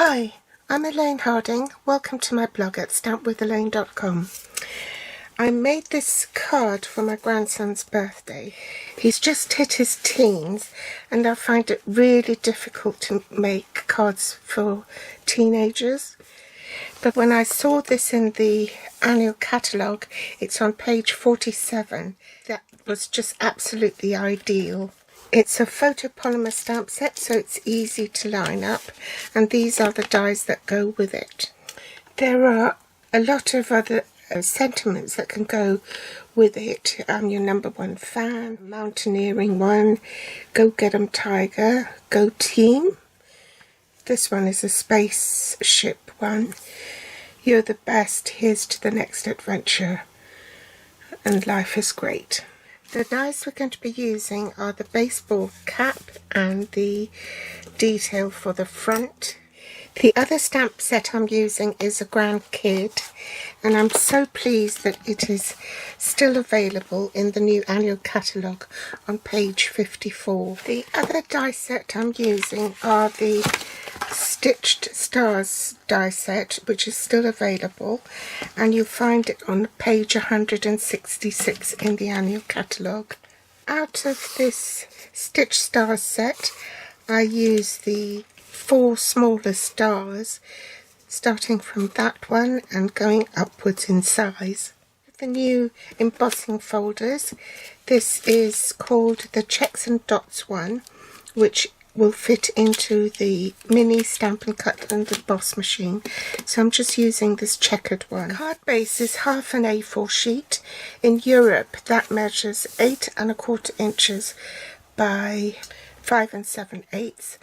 Hi, I'm Elaine Harding. Welcome to my blog at stampwithelaine.com. I made this card for my grandson's birthday. He's just hit his teens and I find it really difficult to make cards for teenagers. But when I saw this in the annual catalogue, it's on page 47, that was just absolutely ideal. It's a photopolymer stamp set, so it's easy to line up, and these are the dies that go with it. There are a lot of other sentiments that can go with it. I'm your number one fan, mountaineering one, go get 'em tiger, go team. This one is a spaceship one. You're the best, here's to the next adventure, and life is great. The dies we're going to be using are the baseball cap and the detail for the front. The other stamp set I'm using is a Grand Kid, and I'm so pleased that it is still available in the new annual catalogue on page 54. The other die set I'm using are the Stitched Stars die set, which is still available, and you'll find it on page 166 in the annual catalogue. Out of this Stitched Stars set, I use the 4 smaller stars, starting from that one and going upwards in size. The new embossing folders, this is called the Checks and Dots one, which will fit into the mini Stampin' Cut and Emboss machine, so I'm just using this checkered one. Card base is half an A4 sheet. In Europe that measures 8 1/4 inches by 5 7/8,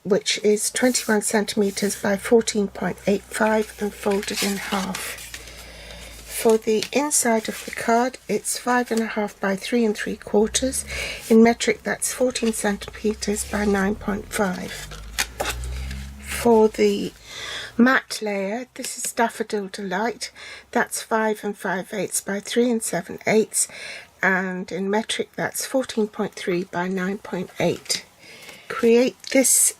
which is 21 centimeters by 14.85 and folded in half. For the inside of the card, it's 5.5 by 3 3/4. In metric, that's 14 centimeters by 9.5. For the matte layer, this is Daffodil Delight. That's 5 5/8 by 3 7/8, and in metric, that's 14.3 by 9.8. Create this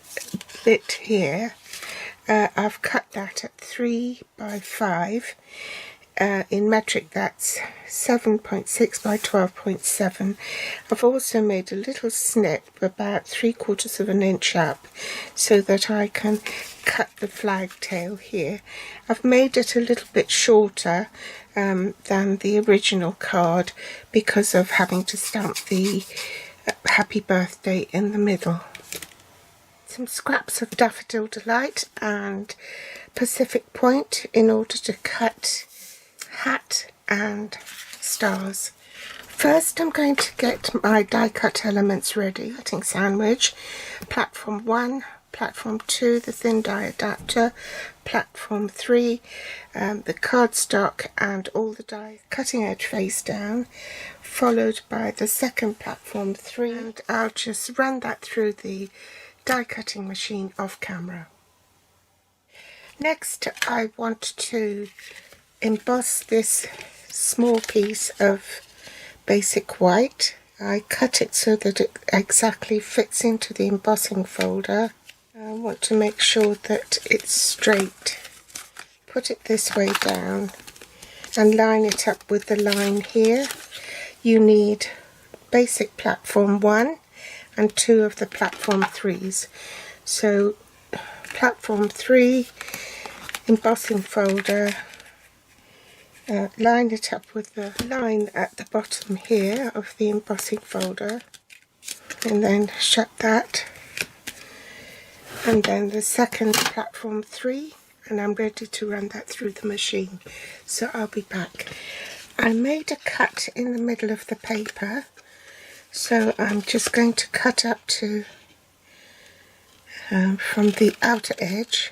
bit here. I've cut that at 3 by 5. In metric that's 7.6 by 12.7. I've also made a little snip about 3/4 of an inch up so that I can cut the flag tail here. I've made it a little bit shorter than the original card because of having to stamp the happy birthday in the middle. Some scraps of Daffodil Delight and Pacific Point in order to cut hat and stars. First I'm going to get my die cut elements ready. Cutting sandwich, platform 1, platform 2, the thin die adapter, platform 3, the cardstock and all the die cutting edge face down, followed by the second platform 3, and I'll just run that through the die cutting machine off camera. Next I want to emboss this small piece of basic white. I cut it so that it exactly fits into the embossing folder. I want to make sure that it's straight. Put it this way down and line it up with the line here. You need basic platform 1 and 2 of the platform 3s. So platform 3, embossing folder, line it up with the line at the bottom here of the embossing folder, and then shut that, and then the second platform 3, and I'm ready to run that through the machine, so I'll be back. I made a cut in the middle of the paper, so I'm just going to cut up to from the outer edge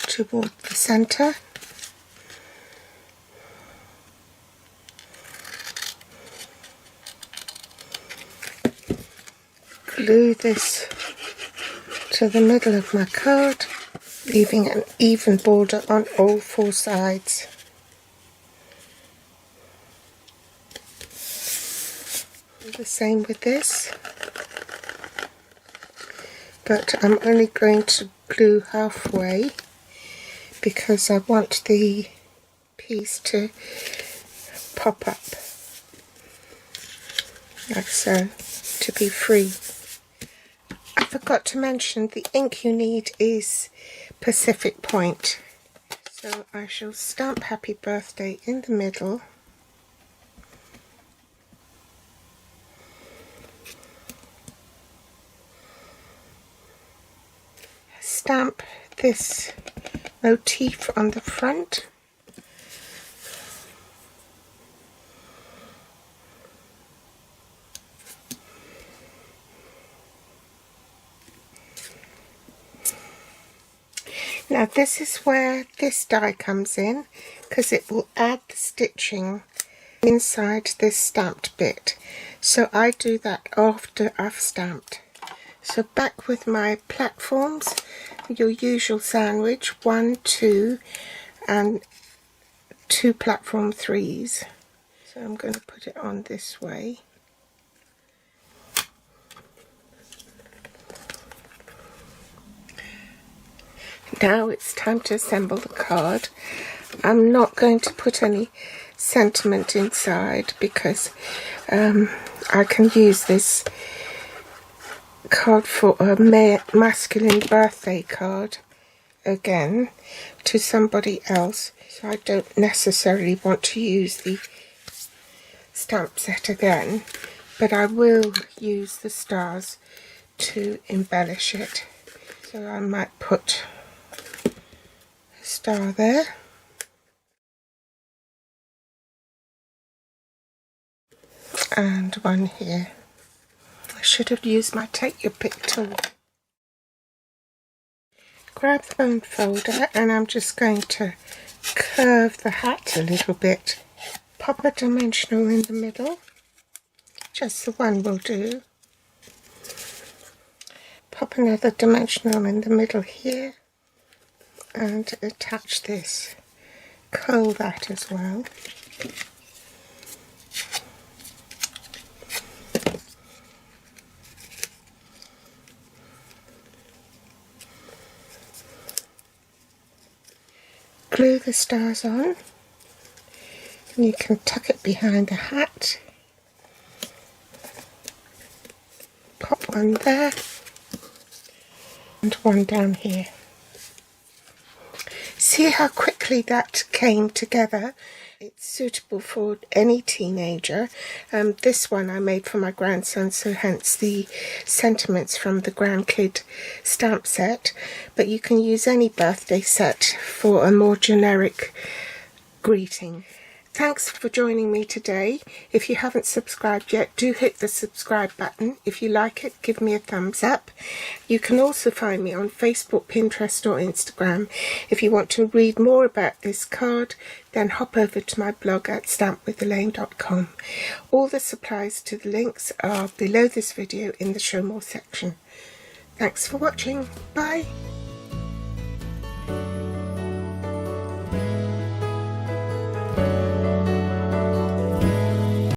toward the center. Glue this to the middle of my card, leaving an even border on all 4 sides. Do the same with this. but I'm only going to glue halfway because I want the piece to pop up like so, to be free. I forgot to mention the ink you need is Pacific Point. So I shall stamp Happy Birthday in the middle. Stamp this motif on the front. Now this is where this die comes in, because it will add the stitching inside this stamped bit. So I do that after I've stamped. So back with my platforms, your usual sandwich, 1, 2 and 2 platform 3s. So I'm going to put it on this way. Now it's time to assemble the card. I'm not going to put any sentiment inside because I can use this card for a masculine birthday card again to somebody else, so I don't necessarily want to use the stamp set again, but I will use the stars to embellish it. So I might put a star there, and one here. I should have used my Take Your Pick tool. Grab the bone folder and I'm just going to curve the hat a little bit. Pop a dimensional in the middle, just the one will do. Pop another dimensional in the middle here and attach this. Curl that as well. Glue the stars on, and you can tuck it behind the hat. Pop one there and one down here. See how quickly that came together? It's suitable for any teenager. This one I made for my grandson, so hence the sentiments from the Grandkid stamp set, but you can use any birthday set for a more generic greeting. Thanks for joining me today. If you haven't subscribed yet, do hit the subscribe button. If you like it, give me a thumbs up. You can also find me on Facebook, Pinterest or Instagram. If you want to read more about this card, then hop over to my blog at stampwithelaine.com. All the supplies to the links are below this video in the Show More section. Thanks for watching. Bye.